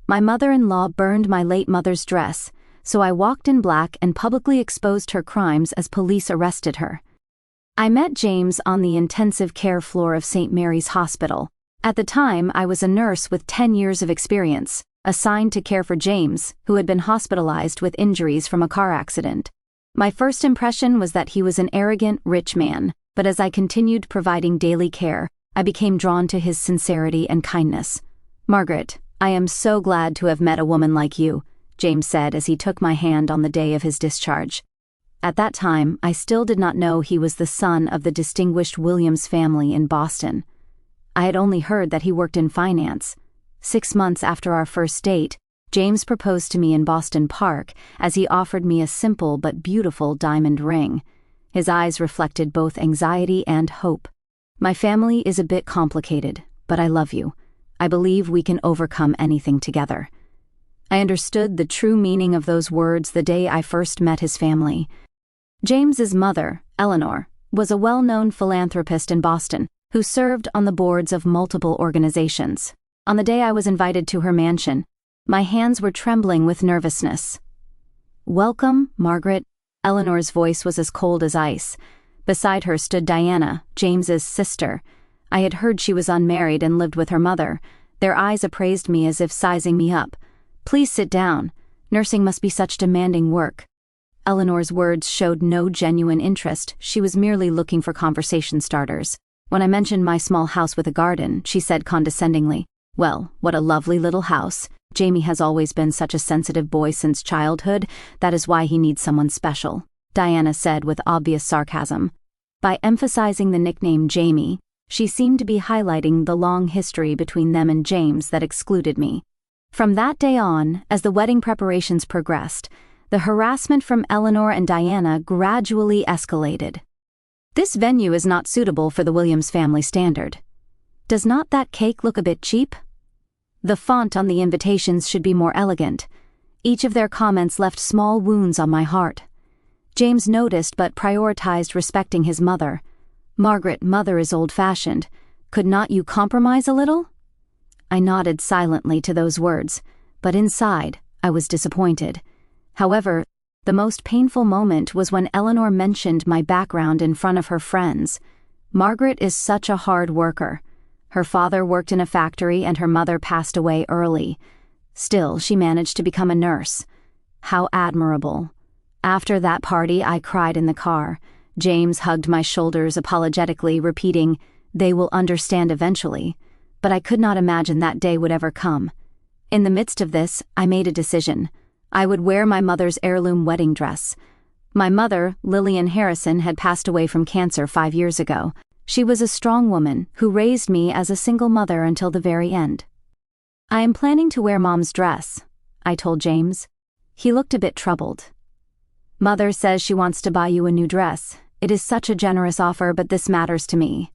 My mother-in-law burned my late mother's dress, so I walked in black and publicly exposed her crimes as police arrested her. I met James on the intensive care floor of St. Mary's Hospital. At the time, I was a nurse with 10 years of experience, assigned to care for James, who had been hospitalized with injuries from a car accident. My first impression was that he was an arrogant, rich man, but as I continued providing daily care, I became drawn to his sincerity and kindness. "Margaret, I am so glad to have met a woman like you," James said as he took my hand on the day of his discharge. At that time, I still did not know he was the son of the distinguished Williams family in Boston. I had only heard that he worked in finance. 6 months after our first date, James proposed to me in Boston Park as he offered me a simple but beautiful diamond ring. His eyes reflected both anxiety and hope. "My family is a bit complicated, but I love you. I believe we can overcome anything together." I understood the true meaning of those words the day I first met his family. James's mother, Eleanor, was a well-known philanthropist in Boston who served on the boards of multiple organizations. On the day I was invited to her mansion, my hands were trembling with nervousness. "Welcome, Margaret." Eleanor's voice was as cold as ice. Beside her stood Diana, James's sister. I had heard she was unmarried and lived with her mother. Their eyes appraised me as if sizing me up. "Please sit down. Nursing must be such demanding work." Eleanor's words showed no genuine interest. She was merely looking for conversation starters. When I mentioned my small house with a garden, she said condescendingly, "Well, what a lovely little house. Jamie has always been such a sensitive boy since childhood. That is why he needs someone special," Diana said with obvious sarcasm. By emphasizing the nickname Jamie, she seemed to be highlighting the long history between them and James that excluded me. From that day on, as the wedding preparations progressed, the harassment from Eleanor and Diana gradually escalated. "This venue is not suitable for the Williams family standard. Does not that cake look a bit cheap? The font on the invitations should be more elegant." Each of their comments left small wounds on my heart. James noticed but prioritized respecting his mother. "Margaret, mother is old-fashioned. Could not you compromise a little?" I nodded silently to those words, but inside, I was disappointed. However, the most painful moment was when Eleanor mentioned my background in front of her friends. "Margaret is such a hard worker. Her father worked in a factory and her mother passed away early. Still, she managed to become a nurse. How admirable." After that party, I cried in the car. James hugged my shoulders apologetically, repeating, "They will understand eventually." But I could not imagine that day would ever come. In the midst of this, I made a decision. I would wear my mother's heirloom wedding dress. My mother, Lillian Harrison, had passed away from cancer 5 years ago. She was a strong woman who raised me as a single mother until the very end. "I am planning to wear Mom's dress," I told James. He looked a bit troubled. "Mother says she wants to buy you a new dress. It is such a generous offer, but this matters to me."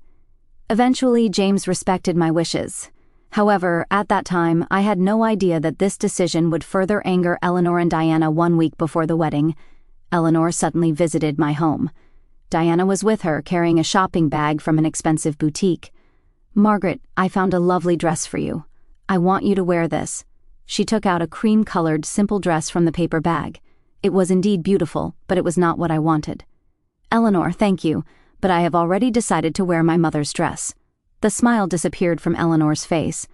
Eventually, James respected my wishes. However, at that time, I had no idea that this decision would further anger Eleanor and Diana 1 week before the wedding. Eleanor suddenly visited my home. Diana was with her, carrying a shopping bag from an expensive boutique. "Margaret, I found a lovely dress for you. I want you to wear this." She took out a cream-colored, simple dress from the paper bag. It was indeed beautiful, but it was not what I wanted. "Eleanor, thank you, but I have already decided to wear my mother's dress." The smile disappeared from Eleanor's face.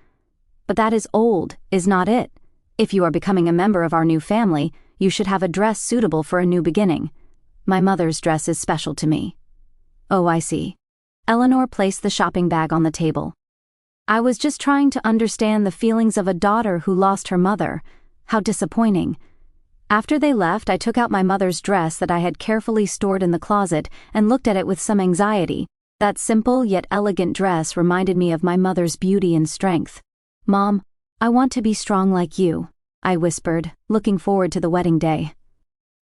"But that is old, is not it? If you are becoming a member of our new family, you should have a dress suitable for a new beginning. My mother's dress is special to me." "Oh, I see." Eleanor placed the shopping bag on the table. "I was just trying to understand the feelings of a daughter who lost her mother. How disappointing." After they left, I took out my mother's dress that I had carefully stored in the closet and looked at it with some anxiety. That simple yet elegant dress reminded me of my mother's beauty and strength. "Mom, I want to be strong like you," I whispered, looking forward to the wedding day.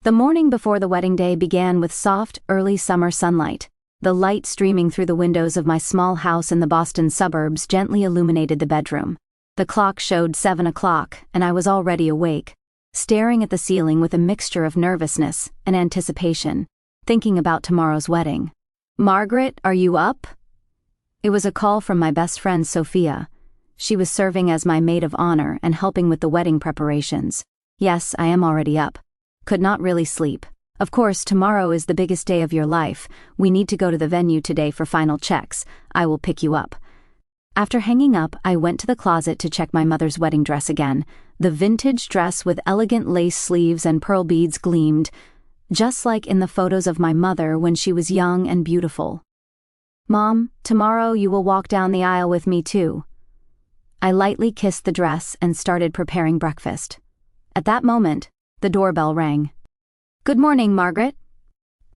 The morning before the wedding day began with soft, early summer sunlight. The light streaming through the windows of my small house in the Boston suburbs gently illuminated the bedroom. The clock showed 7 o'clock, and I was already awake, staring at the ceiling with a mixture of nervousness and anticipation, thinking about tomorrow's wedding. "Margaret, are you up?" It was a call from my best friend, Sophia. She was serving as my maid of honor and helping with the wedding preparations. Yes, I am already up. Could not really sleep. Of course, tomorrow is the biggest day of your life. We need to go to the venue today for final checks. I will pick you up. After hanging up, I went to the closet to check my mother's wedding dress again. The vintage dress with elegant lace sleeves and pearl beads gleamed, just like in the photos of my mother when she was young and beautiful. Mom, tomorrow you will walk down the aisle with me too. I lightly kissed the dress and started preparing breakfast. At that moment, the doorbell rang. Good morning, Margaret.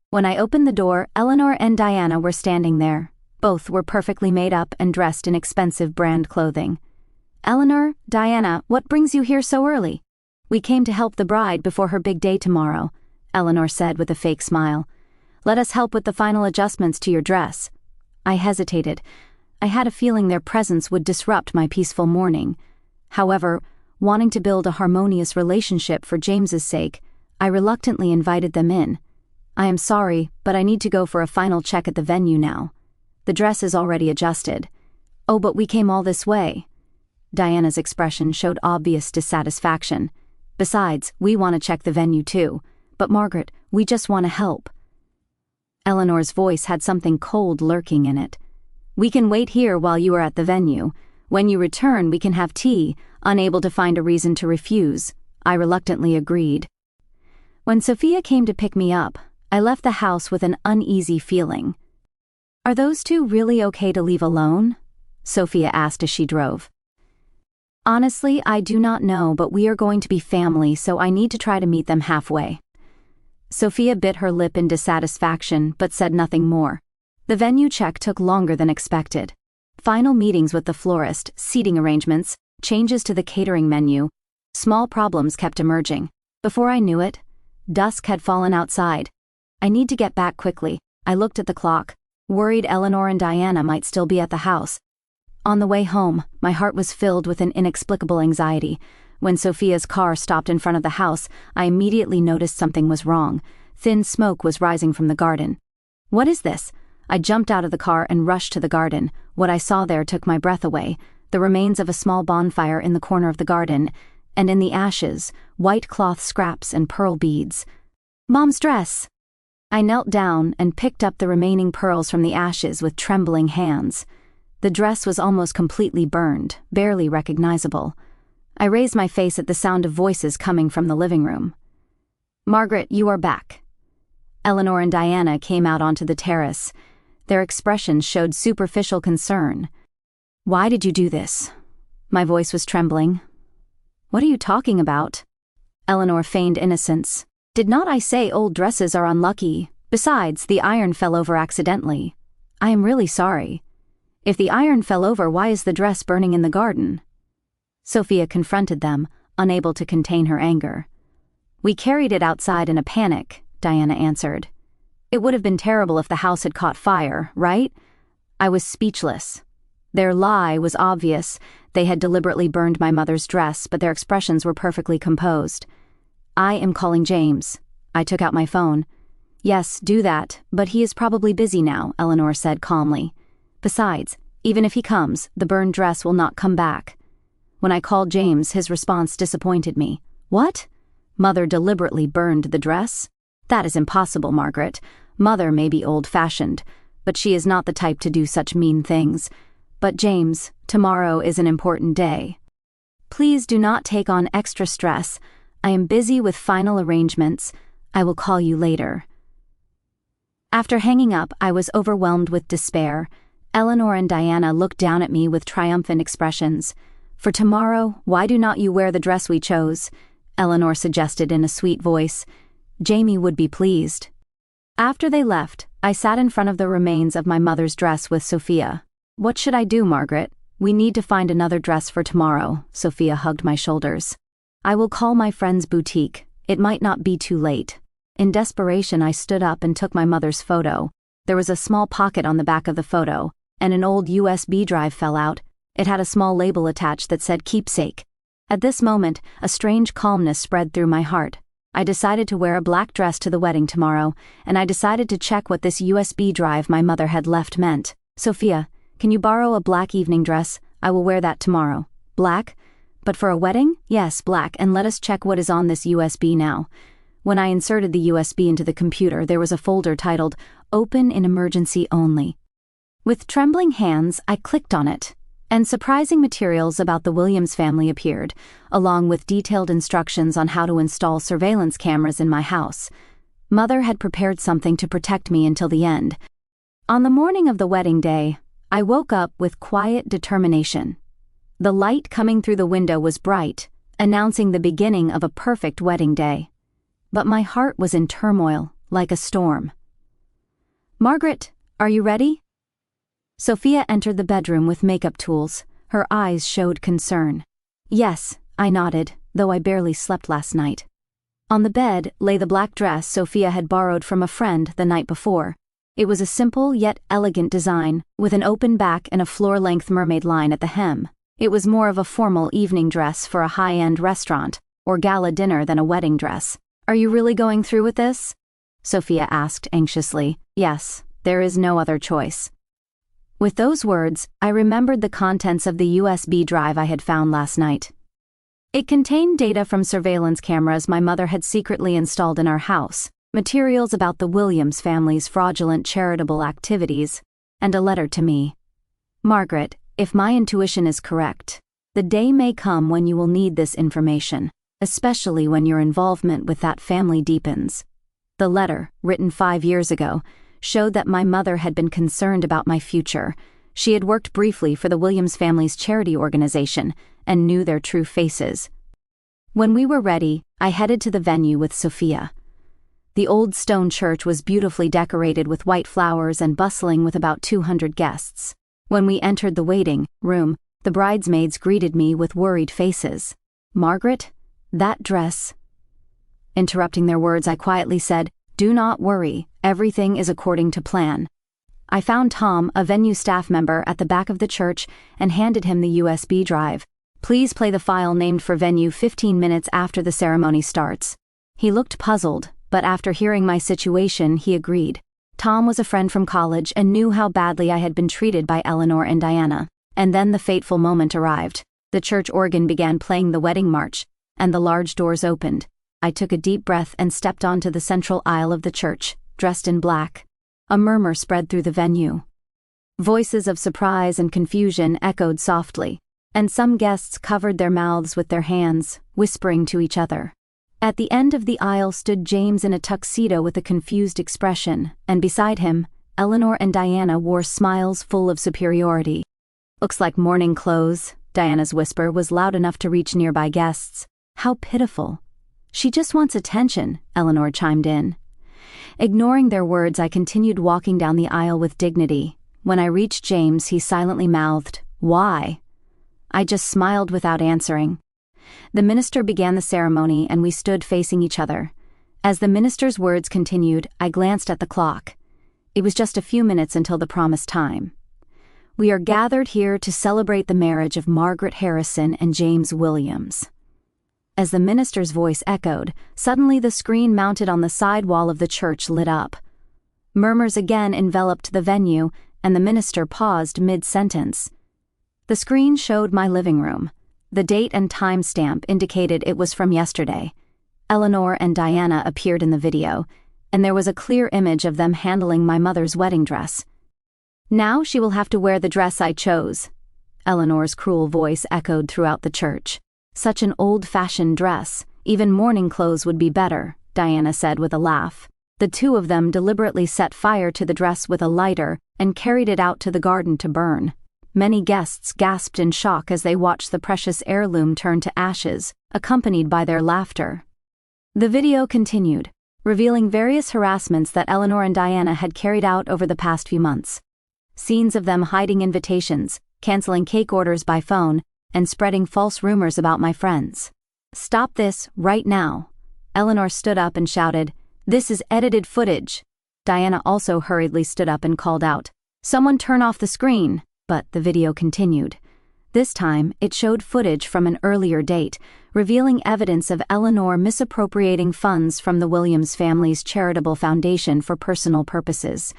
When I opened the door, Eleanor and Diana were standing there. Both were perfectly made up and dressed in expensive brand clothing. Eleanor, Diana, what brings you here so early? We came to help the bride before her big day tomorrow, Eleanor said with a fake smile. Let us help with the final adjustments to your dress. I hesitated. I had a feeling their presence would disrupt my peaceful morning. However, wanting to build a harmonious relationship for James's sake, I reluctantly invited them in. I am sorry, but I need to go for a final check at the venue now. The dress is already adjusted. Oh, but we came all this way. Diana's expression showed obvious dissatisfaction. Besides, we want to check the venue too. But Margaret, we just want to help. Eleanor's voice had something cold lurking in it. We can wait here while you are at the venue. When you return, we can have tea. Unable to find a reason to refuse, I reluctantly agreed. When Sophia came to pick me up, I left the house with an uneasy feeling. Are those two really okay to leave alone? Sophia asked as she drove. Honestly, I do not know, but we are going to be family, so I need to try to meet them halfway. Sophia bit her lip in dissatisfaction, but said nothing more. The venue check took longer than expected. Final meetings with the florist, seating arrangements, changes to the catering menu. Small problems kept emerging. Before I knew it, dusk had fallen outside. I need to get back quickly. I looked at the clock, worried Eleanor and Diana might still be at the house. On the way home, my heart was filled with an inexplicable anxiety. When Sophia's car stopped in front of the house, I immediately noticed something was wrong. Thin smoke was rising from the garden. What is this? I jumped out of the car and rushed to the garden. What I saw there took my breath away. The remains of a small bonfire in the corner of the garden, and in the ashes, white cloth scraps and pearl beads. Mom's dress! I knelt down and picked up the remaining pearls from the ashes with trembling hands. The dress was almost completely burned, barely recognizable. I raised my face at the sound of voices coming from the living room. Margaret, you are back. Eleanor and Diana came out onto the terrace. Their expressions showed superficial concern. Why did you do this? My voice was trembling. What are you talking about? Eleanor feigned innocence. Did not I say old dresses are unlucky? Besides, the iron fell over accidentally. I am really sorry. If the iron fell over, why is the dress burning in the garden? Sophia confronted them, unable to contain her anger. We carried it outside in a panic, Diana answered. It would have been terrible if the house had caught fire, right? I was speechless. Their lie was obvious. They had deliberately burned my mother's dress, but their expressions were perfectly composed. I am calling James. I took out my phone. Yes, do that, but he is probably busy now, Eleanor said calmly. Besides, even if he comes, the burned dress will not come back. When I called James, his response disappointed me. What? Mother deliberately burned the dress? That is impossible, Margaret. Mother may be old-fashioned, but she is not the type to do such mean things. But James, tomorrow is an important day. Please do not take on extra stress. I am busy with final arrangements. I will call you later. After hanging up, I was overwhelmed with despair. Eleanor and Diana looked down at me with triumphant expressions. For tomorrow, why do not you wear the dress we chose? Eleanor suggested in a sweet voice. Jamie would be pleased. After they left, I sat in front of the remains of my mother's dress with Sophia. What should I do, Margaret? We need to find another dress for tomorrow. Sophia hugged my shoulders. I will call my friend's boutique. It might not be too late. In desperation, I stood up and took my mother's photo. There was a small pocket on the back of the photo, and an old USB drive fell out. It had a small label attached that said keepsake. At this moment, a strange calmness spread through my heart. I decided to wear a black dress to the wedding tomorrow, and I decided to check what this USB drive my mother had left meant. Sophia, can you borrow a black evening dress? I will wear that tomorrow. Black? But for a wedding? Yes, black, and let us check what is on this USB now. When I inserted the USB into the computer, there was a folder titled, Open in Emergency Only. With trembling hands, I clicked on it, and surprising materials about the Williams family appeared, along with detailed instructions on how to install surveillance cameras in my house. Mother had prepared something to protect me until the end. On the morning of the wedding day, I woke up with quiet determination. The light coming through the window was bright, announcing the beginning of a perfect wedding day. But my heart was in turmoil, like a storm. Margaret, are you ready? Sophia entered the bedroom with makeup tools. Her eyes showed concern. Yes, I nodded, though I barely slept last night. On the bed lay the black dress Sophia had borrowed from a friend the night before. It was a simple yet elegant design, with an open back and a floor-length mermaid line at the hem. It was more of a formal evening dress for a high-end restaurant or gala dinner than a wedding dress. Are you really going through with this? Sophia asked anxiously. Yes, there is no other choice. With those words, I remembered the contents of the USB drive I had found last night. It contained data from surveillance cameras my mother had secretly installed in our house, materials about the Williams family's fraudulent charitable activities, and a letter to me. Margaret, if my intuition is correct, the day may come when you will need this information, especially when your involvement with that family deepens. The letter, written 5 years ago, showed that my mother had been concerned about my future. She had worked briefly for the Williams family's charity organization and knew their true faces. When we were ready, I headed to the venue with Sophia. The old stone church was beautifully decorated with white flowers and bustling with about 200 guests. When we entered the waiting room, the bridesmaids greeted me with worried faces. Margaret, that dress. Interrupting their words, I quietly said, Do not worry, everything is according to plan. I found Tom, a venue staff member, at the back of the church and handed him the USB drive. Please play the file named for venue 15 minutes after the ceremony starts. He looked puzzled, but after hearing my situation, he agreed. Tom was a friend from college and knew how badly I had been treated by Eleanor and Diana. And then the fateful moment arrived. The church organ began playing the wedding march, and the large doors opened. I took a deep breath and stepped onto the central aisle of the church, dressed in black. A murmur spread through the venue. Voices of surprise and confusion echoed softly, and some guests covered their mouths with their hands, whispering to each other. At the end of the aisle stood James in a tuxedo with a confused expression, and beside him, Eleanor and Diana wore smiles full of superiority. Looks like morning clothes, Diana's whisper was loud enough to reach nearby guests. How pitiful. She just wants attention, Eleanor chimed in. Ignoring their words, I continued walking down the aisle with dignity. When I reached James, he silently mouthed, "Why?" I just smiled without answering. The minister began the ceremony and we stood facing each other. As the minister's words continued, I glanced at the clock. It was just a few minutes until the promised time. We are gathered here to celebrate the marriage of Margaret Harrison and James Williams. As the minister's voice echoed, suddenly the screen mounted on the side wall of the church lit up. Murmurs again enveloped the venue, and the minister paused mid-sentence. The screen showed my living room. The date and time stamp indicated it was from yesterday. Eleanor and Diana appeared in the video, and there was a clear image of them handling my mother's wedding dress. Now she will have to wear the dress I chose. Eleanor's cruel voice echoed throughout the church. Such an old-fashioned dress, even mourning clothes would be better, Diana said with a laugh. The two of them deliberately set fire to the dress with a lighter and carried it out to the garden to burn. Many guests gasped in shock as they watched the precious heirloom turn to ashes, accompanied by their laughter. The video continued, revealing various harassments that Eleanor and Diana had carried out over the past few months. Scenes of them hiding invitations, canceling cake orders by phone, and spreading false rumors about my friends. "Stop this, right now." Eleanor stood up and shouted, "This is edited footage." Diana also hurriedly stood up and called out, "Someone turn off the screen." But the video continued. This time, it showed footage from an earlier date, revealing evidence of Eleanor misappropriating funds from the Williams family's charitable foundation for personal purposes.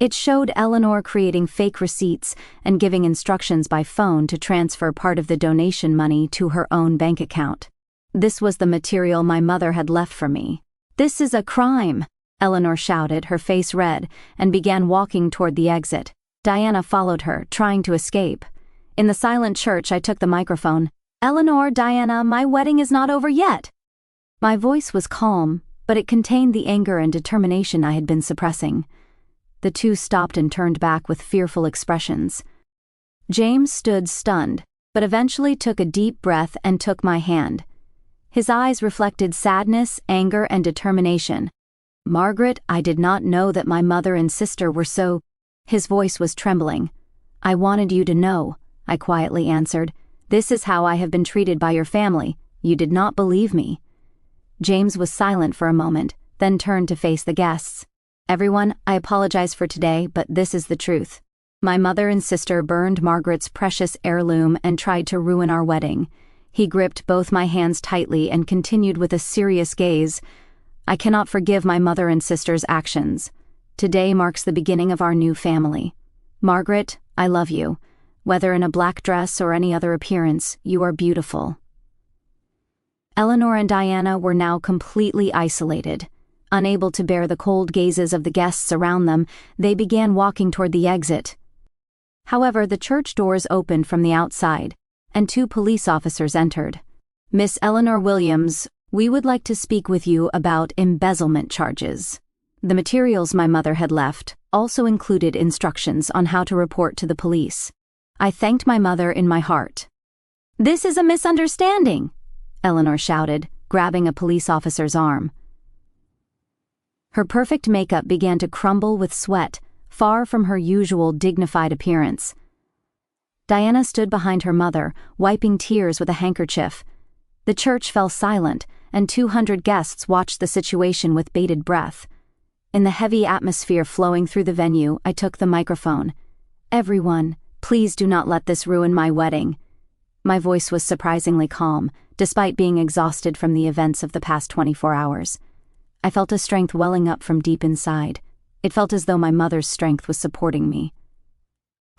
It showed Eleanor creating fake receipts and giving instructions by phone to transfer part of the donation money to her own bank account. This was the material my mother had left for me. "This is a crime," Eleanor shouted, her face red, and began walking toward the exit. Diana followed her, trying to escape. In the silent church, I took the microphone. "Eleanor, Diana, my wedding is not over yet." My voice was calm, but it contained the anger and determination I had been suppressing. The two stopped and turned back with fearful expressions. James stood stunned, but eventually took a deep breath and took my hand. His eyes reflected sadness, anger, and determination. "Margaret, I did not know that my mother and sister were so—" His voice was trembling. "I wanted you to know," I quietly answered. "This is how I have been treated by your family. You did not believe me." James was silent for a moment, then turned to face the guests. "Everyone, I apologize for today, but this is the truth. My mother and sister burned Margaret's precious heirloom and tried to ruin our wedding." He gripped both my hands tightly and continued with a serious gaze. "I cannot forgive my mother and sister's actions. Today marks the beginning of our new family. Margaret, I love you. Whether in a black dress or any other appearance, you are beautiful." Eleanor and Diana were now completely isolated. Unable to bear the cold gazes of the guests around them, they began walking toward the exit. However, the church doors opened from the outside, and 2 police officers entered. "Miss Eleanor Williams, we would like to speak with you about embezzlement charges." The materials my mother had left also included instructions on how to report to the police. I thanked my mother in my heart. "This is a misunderstanding," Eleanor shouted, grabbing a police officer's arm. Her perfect makeup began to crumble with sweat, far from her usual dignified appearance. Diana stood behind her mother, wiping tears with a handkerchief. The church fell silent, and 200 guests watched the situation with bated breath. In the heavy atmosphere flowing through the venue, I took the microphone. "Everyone, please do not let this ruin my wedding." My voice was surprisingly calm, despite being exhausted from the events of the past 24 hours. I felt a strength welling up from deep inside. It felt as though my mother's strength was supporting me.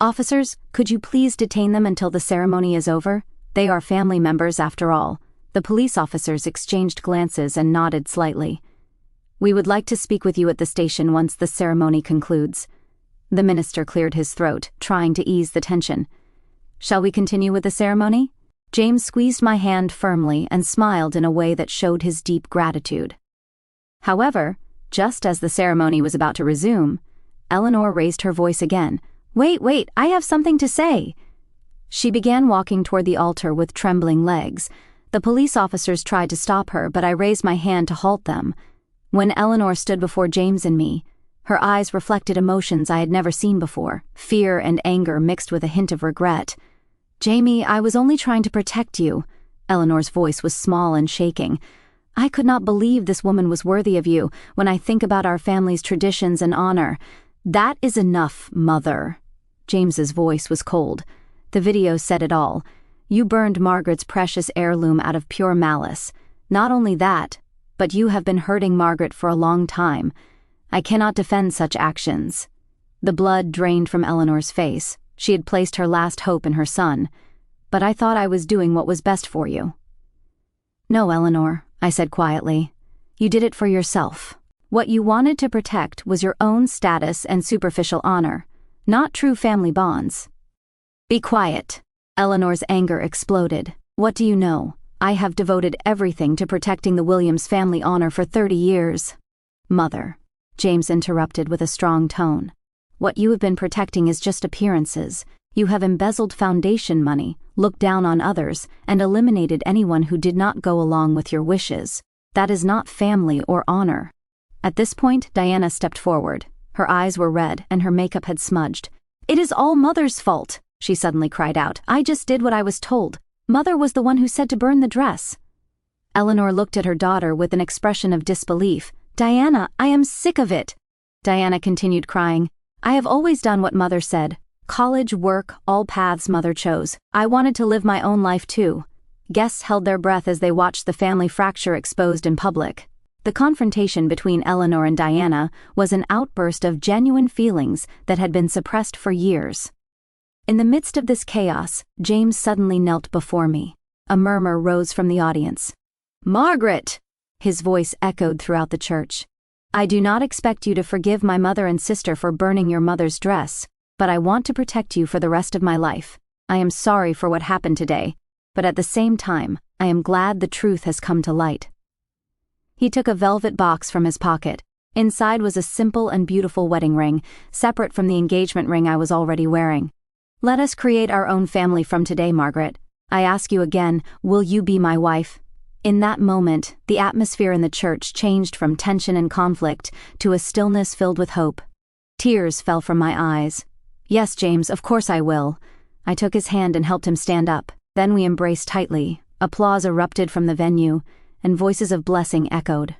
"Officers, could you please detain them until the ceremony is over? They are family members after all." The police officers exchanged glances and nodded slightly. "We would like to speak with you at the station once the ceremony concludes." The minister cleared his throat, trying to ease the tension. "Shall we continue with the ceremony?" James squeezed my hand firmly and smiled in a way that showed his deep gratitude. However, just as the ceremony was about to resume, Eleanor raised her voice again. Wait, I have something to say." She began walking toward the altar with trembling legs. The police officers tried to stop her, but I raised my hand to halt them. When Eleanor stood before James and me, her eyes reflected emotions I had never seen before, fear and anger mixed with a hint of regret. "Jamie, I was only trying to protect you." Eleanor's voice was small and shaking. "I could not believe this woman was worthy of you when I think about our family's traditions and honor." "That is enough, Mother." James's voice was cold. The video said it all. "You burned Margaret's precious heirloom out of pure malice. Not only that, but you have been hurting Margaret for a long time. I cannot defend such actions." The blood drained from Eleanor's face. She had placed her last hope in her son. "But I thought I was doing what was best for you." "No, Eleanor," I said quietly. "You did it for yourself. What you wanted to protect was your own status and superficial honor, not true family bonds." "Be quiet." Eleanor's anger exploded. "What do you know? I have devoted everything to protecting the Williams family honor for 30 years. "Mother," James interrupted with a strong tone. "What you have been protecting is just appearances. You have embezzled foundation money, looked down on others, and eliminated anyone who did not go along with your wishes. That is not family or honor." At this point, Diana stepped forward. Her eyes were red and her makeup had smudged. "It is all Mother's fault," she suddenly cried out. "I just did what I was told. Mother was the one who said to burn the dress." Eleanor looked at her daughter with an expression of disbelief. "Diana, I am sick of it." Diana continued crying. "I have always done what Mother said. College, work, all paths Mother chose. I wanted to live my own life too." Guests held their breath as they watched the family fracture exposed in public. The confrontation between Eleanor and Diana was an outburst of genuine feelings that had been suppressed for years. In the midst of this chaos, James suddenly knelt before me. A murmur rose from the audience. "Margaret!" His voice echoed throughout the church. "I do not expect you to forgive my mother and sister for burning your mother's dress, but I want to protect you for the rest of my life. I am sorry for what happened today, but at the same time, I am glad the truth has come to light." He took a velvet box from his pocket. Inside was a simple and beautiful wedding ring, separate from the engagement ring I was already wearing. "Let us create our own family from today, Margaret. I ask you again, will you be my wife?" In that moment, the atmosphere in the church changed from tension and conflict to a stillness filled with hope. Tears fell from my eyes. "Yes, James, of course I will." I took his hand and helped him stand up. Then we embraced tightly. Applause erupted from the venue, and voices of blessing echoed.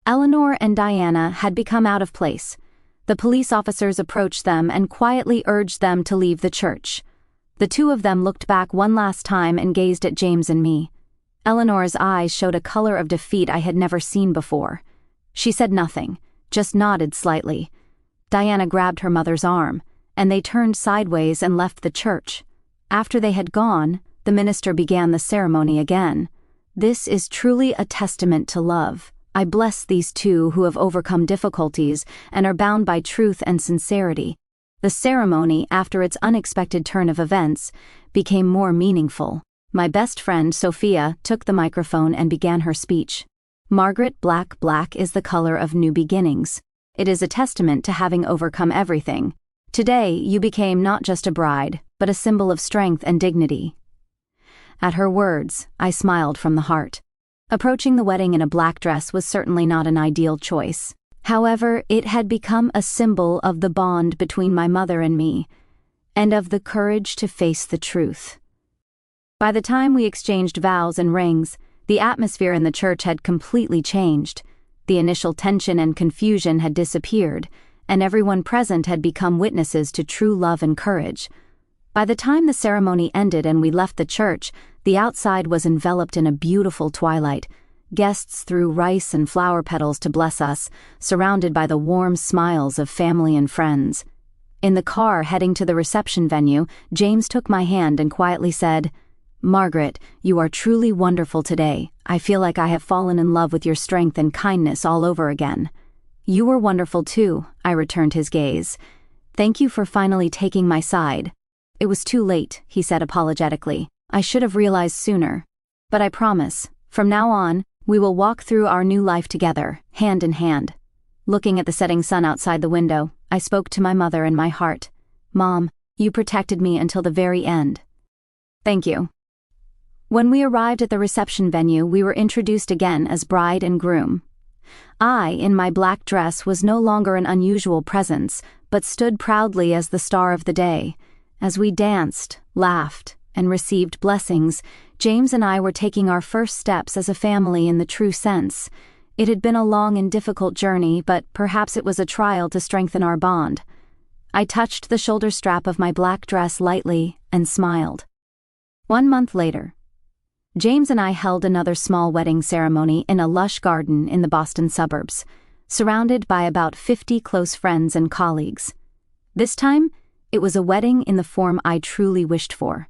Eleanor and Diana had become out of place. The police officers approached them and quietly urged them to leave the church. The two of them looked back one last time and gazed at James and me. Eleanor's eyes showed a color of defeat I had never seen before. She said nothing, just nodded slightly. Diana grabbed her mother's arm, and they turned sideways and left the church. After they had gone, the minister began the ceremony again. "This is truly a testament to love. I bless these two who have overcome difficulties and are bound by truth and sincerity." The ceremony, after its unexpected turn of events, became more meaningful. My best friend, Sophia, took the microphone and began her speech. "Margaret, black is the color of new beginnings. It is a testament to having overcome everything. Today, you became not just a bride, but a symbol of strength and dignity." At her words, I smiled from the heart. Approaching the wedding in a black dress was certainly not an ideal choice. However, it had become a symbol of the bond between my mother and me, and of the courage to face the truth. By the time we exchanged vows and rings, the atmosphere in the church had completely changed. The initial tension and confusion had disappeared, and everyone present had become witnesses to true love and courage. By the time the ceremony ended and we left the church, the outside was enveloped in a beautiful twilight. Guests threw rice and flower petals to bless us, surrounded by the warm smiles of family and friends. In the car heading to the reception venue, James took my hand and quietly said, "Margaret, you are truly wonderful today. I feel like I have fallen in love with your strength and kindness all over again." "You were wonderful too," I returned his gaze. "Thank you for finally taking my side." "It was too late," he said apologetically. "I should have realized sooner. But I promise, from now on, we will walk through our new life together, hand in hand." Looking at the setting sun outside the window, I spoke to my mother in my heart. "Mom, you protected me until the very end." "Thank you." When we arrived at the reception venue, we were introduced again as bride and groom. I, in my black dress, was no longer an unusual presence, but stood proudly as the star of the day. As we danced, laughed, and received blessings, James and I were taking our first steps as a family in the true sense. It had been a long and difficult journey, but perhaps it was a trial to strengthen our bond. I touched the shoulder strap of my black dress lightly and smiled. 1 month later, James and I held another small wedding ceremony in a lush garden in the Boston suburbs, surrounded by about 50 close friends and colleagues. This time, it was a wedding in the form I truly wished for.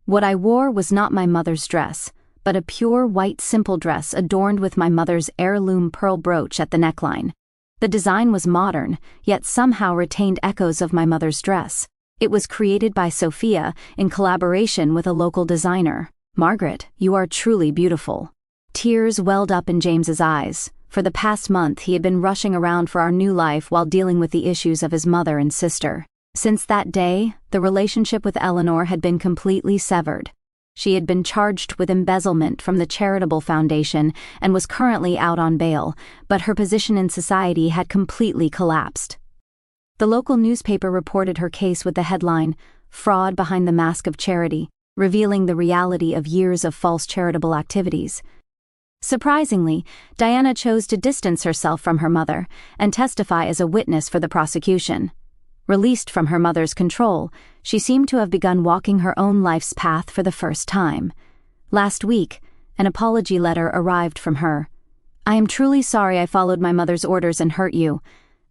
What I wore was not my mother's dress, but a pure white simple dress adorned with my mother's heirloom pearl brooch at the neckline. The design was modern, yet somehow retained echoes of my mother's dress. It was created by Sophia in collaboration with a local designer. "Margaret, you are truly beautiful." Tears welled up in James's eyes. For the past month, he had been rushing around for our new life while dealing with the issues of his mother and sister. Since that day, the relationship with Eleanor had been completely severed. She had been charged with embezzlement from the charitable foundation and was currently out on bail, but her position in society had completely collapsed. The local newspaper reported her case with the headline, "Fraud Behind the Mask of Charity," revealing the reality of years of false charitable activities. Surprisingly, Diana chose to distance herself from her mother and testify as a witness for the prosecution. Released from her mother's control, she seemed to have begun walking her own life's path for the first time. Last week, an apology letter arrived from her. I am truly sorry I followed my mother's orders and hurt you.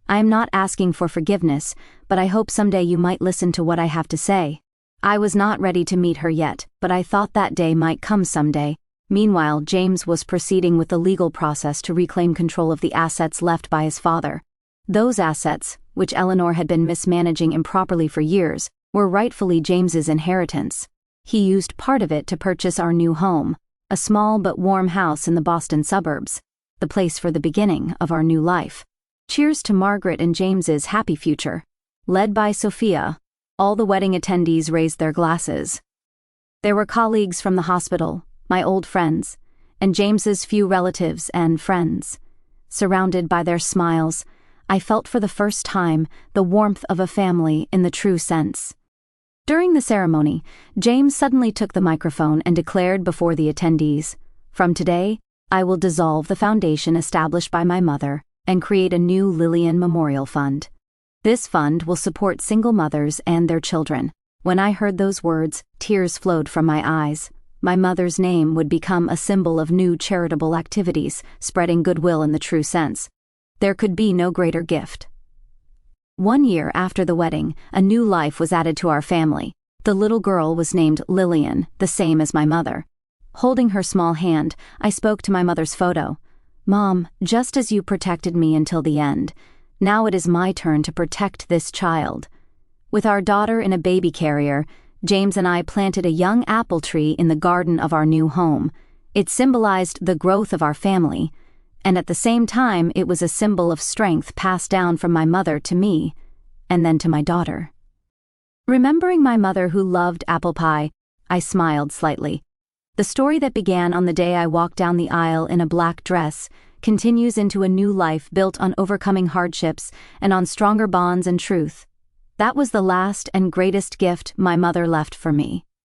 I am not asking for forgiveness, but I hope someday you might listen to what I have to say. I was not ready to meet her yet, but I thought that day might come someday. Meanwhile, James was proceeding with the legal process to reclaim control of the assets left by his father. Those assets, which Eleanor had been mismanaging improperly for years, were rightfully James's inheritance. He used part of it to purchase our new home, a small but warm house in the Boston suburbs, the place for the beginning of our new life. Cheers to Margaret and James's happy future. Led by Sophia, all the wedding attendees raised their glasses. There were colleagues from the hospital, my old friends, and James's few relatives and friends. Surrounded by their smiles, I felt for the first time the warmth of a family in the true sense. During the ceremony, James suddenly took the microphone and declared before the attendees, "From today, I will dissolve the foundation established by my mother and create a new Lillian Memorial Fund. This fund will support single mothers and their children." When I heard those words, tears flowed from my eyes. My mother's name would become a symbol of new charitable activities, spreading goodwill in the true sense. There could be no greater gift. 1 year after the wedding, a new life was added to our family. The little girl was named Lillian, the same as my mother. Holding her small hand, I spoke to my mother's photo. "Mom, just as you protected me until the end, now it is my turn to protect this child." With our daughter in a baby carrier, James and I planted a young apple tree in the garden of our new home. It symbolized the growth of our family, and at the same time it was a symbol of strength passed down from my mother to me, and then to my daughter. Remembering my mother who loved apple pie, I smiled slightly. The story that began on the day I walked down the aisle in a black dress continues into a new life built on overcoming hardships and on stronger bonds and truth. That was the last and greatest gift my mother left for me.